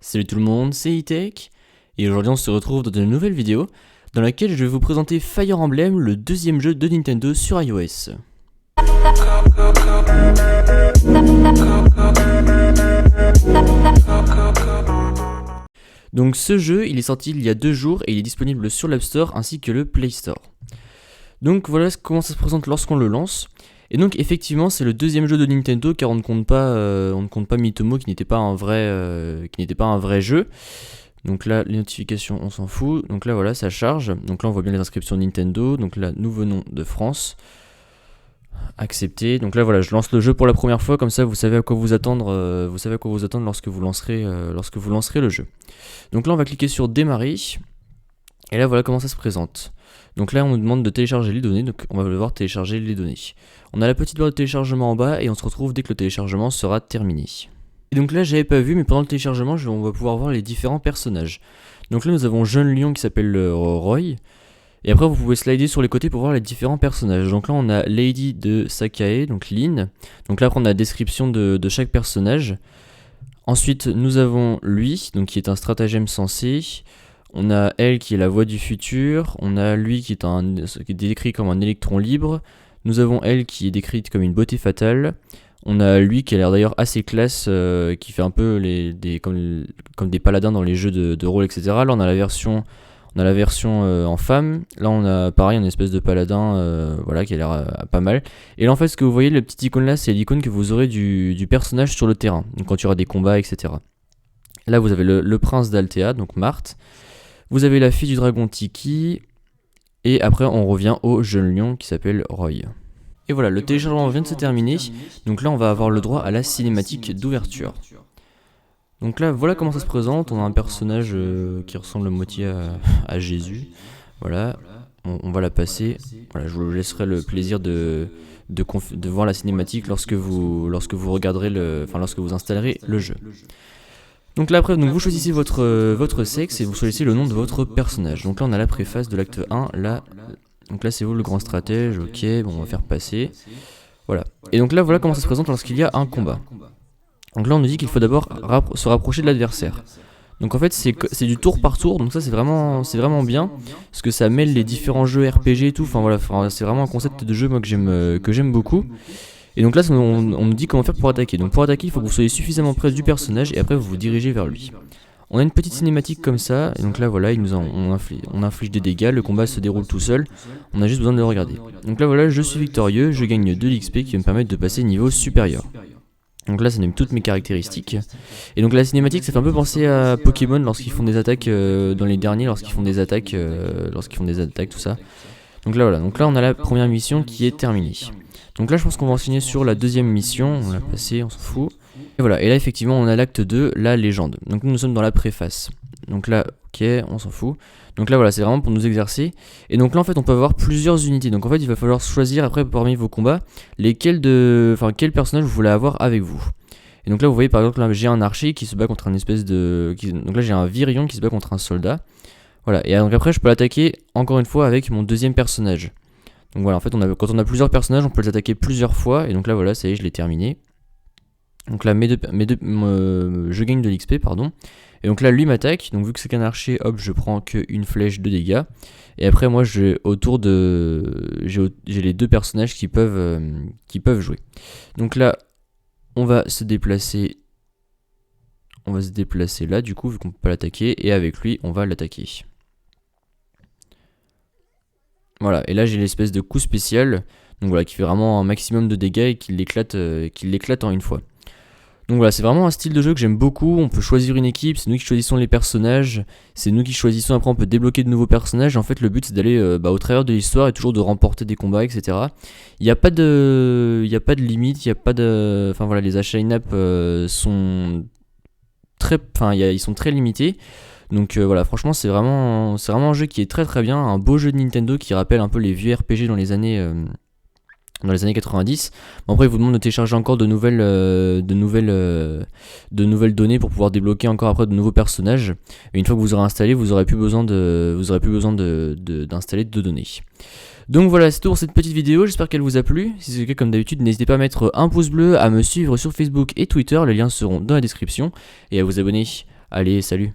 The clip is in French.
Salut tout le monde, c'est E-Tech, et aujourd'hui on se retrouve dans une nouvelle vidéo dans laquelle je vais vous présenter Fire Emblem, le deuxième jeu de Nintendo sur iOS. Donc ce jeu, il est sorti il y a 2 jours et il est disponible sur l'App Store ainsi que le Play Store. Donc voilà comment ça se présente lorsqu'on le lance. Et donc effectivement c'est le deuxième jeu de Nintendo car on ne compte pas Miitomo qui n'était pas un vrai jeu. Donc là les notifications on s'en fout. Donc là voilà ça charge. Donc là on voit bien les inscriptions Nintendo. Donc là nous venons de France. Accepter. Donc là voilà je lance le jeu pour la première fois comme ça vous savez à quoi vous attendre. Lorsque vous lancerez le jeu. Donc là on va cliquer sur démarrer. Et là voilà comment ça se présente. Donc là on nous demande de télécharger les données, donc on va devoir télécharger les données. On a la petite barre de téléchargement en bas et on se retrouve dès que le téléchargement sera terminé. Et donc là j'avais pas vu mais pendant le téléchargement on va pouvoir voir les différents personnages. Donc là nous avons Jeune Lion qui s'appelle Roy. Et après vous pouvez slider sur les côtés pour voir les différents personnages. Donc là on a Lady de Sakae, donc Lynn. Donc là après on a la description de chaque personnage. Ensuite nous avons lui, donc qui est un stratagème sensé. On a elle qui est la voix du futur, on a lui qui est décrit comme un électron libre, nous avons elle qui est décrite comme une beauté fatale, on a lui qui a l'air d'ailleurs assez classe, qui fait un peu comme des paladins dans les jeux de rôle, etc. Là on a la version en femme, là on a pareil une espèce de paladin qui a l'air pas mal. Et là en fait ce que vous voyez, le petit icône là c'est l'icône que vous aurez du personnage sur le terrain, donc quand il y aura des combats, etc. Là vous avez le prince d'Altea, donc Marthe. Vous avez la fille du dragon Tiki, et après on revient au jeune lion qui s'appelle Roy. Et voilà, le téléchargement vient de se terminer, donc là on va avoir le droit à la cinématique d'ouverture. Donc là voilà comment ça se présente, on a un personnage qui ressemble à moitié à Jésus, voilà, on va la passer, voilà, je vous laisserai le plaisir de voir la cinématique lorsque vous lorsque vous installerez le jeu. Donc là après vous choisissez votre sexe et vous choisissez le nom de votre personnage. Donc là on a la préface de l'acte 1, là. Donc là c'est vous le grand stratège, ok, bon on va faire passer. Voilà. Et donc là voilà comment ça se présente lorsqu'il y a un combat. Donc là on nous dit qu'il faut d'abord se rapprocher de l'adversaire. Donc en fait c'est du tour par tour, donc ça c'est vraiment bien, parce que ça mêle les différents jeux RPG et tout, enfin voilà, c'est vraiment un concept de jeu moi que j'aime beaucoup. Et donc là on me dit comment faire pour attaquer. Donc pour attaquer il faut que vous soyez suffisamment près du personnage et après vous vous dirigez vers lui. On a une petite cinématique comme ça, et donc là voilà on inflige des dégâts, le combat se déroule tout seul, on a juste besoin de le regarder. Donc là voilà je suis victorieux, je gagne 2 l'XP qui va me permettre de passer niveau supérieur. Donc là ça donne toutes mes caractéristiques. Et donc la cinématique ça fait un peu penser à Pokémon lorsqu'ils font des attaques dans les derniers, lorsqu'ils font des attaques tout ça. Donc là on a la première mission qui est terminée. Donc là je pense qu'on va enchaîner sur la deuxième mission, on l'a passé, on s'en fout. Et voilà, et là effectivement on a l'acte 2, la légende. Donc nous sommes dans la préface. Donc là, ok, on s'en fout. Donc là voilà, c'est vraiment pour nous exercer. Et donc là en fait on peut avoir plusieurs unités. Donc en fait il va falloir choisir après parmi vos combats quel personnage vous voulez avoir avec vous. Et donc là vous voyez par exemple là j'ai un archer qui se bat contre donc là j'ai un virion qui se bat contre un soldat. Voilà, et donc après je peux l'attaquer encore une fois avec mon deuxième personnage. Donc voilà, en fait quand on a plusieurs personnages on peut les attaquer plusieurs fois. Et donc là voilà, ça y est je l'ai terminé. Donc là je gagne de l'XP pardon. Et donc là lui m'attaque, donc vu que c'est qu'un archer, hop je prends qu'une flèche de dégâts. Et après moi j'ai les deux personnages qui peuvent jouer. Donc là on va se déplacer là du coup vu qu'on peut pas l'attaquer, et avec lui on va l'attaquer. Voilà, et là j'ai l'espèce de coup spécial, donc voilà, qui fait vraiment un maximum de dégâts et qui l'éclate en une fois. Donc voilà, c'est vraiment un style de jeu que j'aime beaucoup, on peut choisir une équipe, c'est nous qui choisissons les personnages, c'est nous qui choisissons, après on peut débloquer de nouveaux personnages, et en fait le but c'est d'aller au travers de l'histoire et toujours de remporter des combats, etc. Il n'y a pas de limite, enfin voilà, les achats in-app sont ils sont très limités. Donc voilà, franchement c'est vraiment un jeu qui est très très bien, un beau jeu de Nintendo qui rappelle un peu les vieux RPG dans les années 90. Bon, après il vous demande de télécharger encore de nouvelles données pour pouvoir débloquer encore après de nouveaux personnages. Et une fois que vous aurez installé, vous aurez plus besoin d'installer de données. Donc voilà, c'est tout pour cette petite vidéo, j'espère qu'elle vous a plu. Si c'est le cas, comme d'habitude, n'hésitez pas à mettre un pouce bleu, à me suivre sur Facebook et Twitter, les liens seront dans la description, et à vous abonner Allez, salut.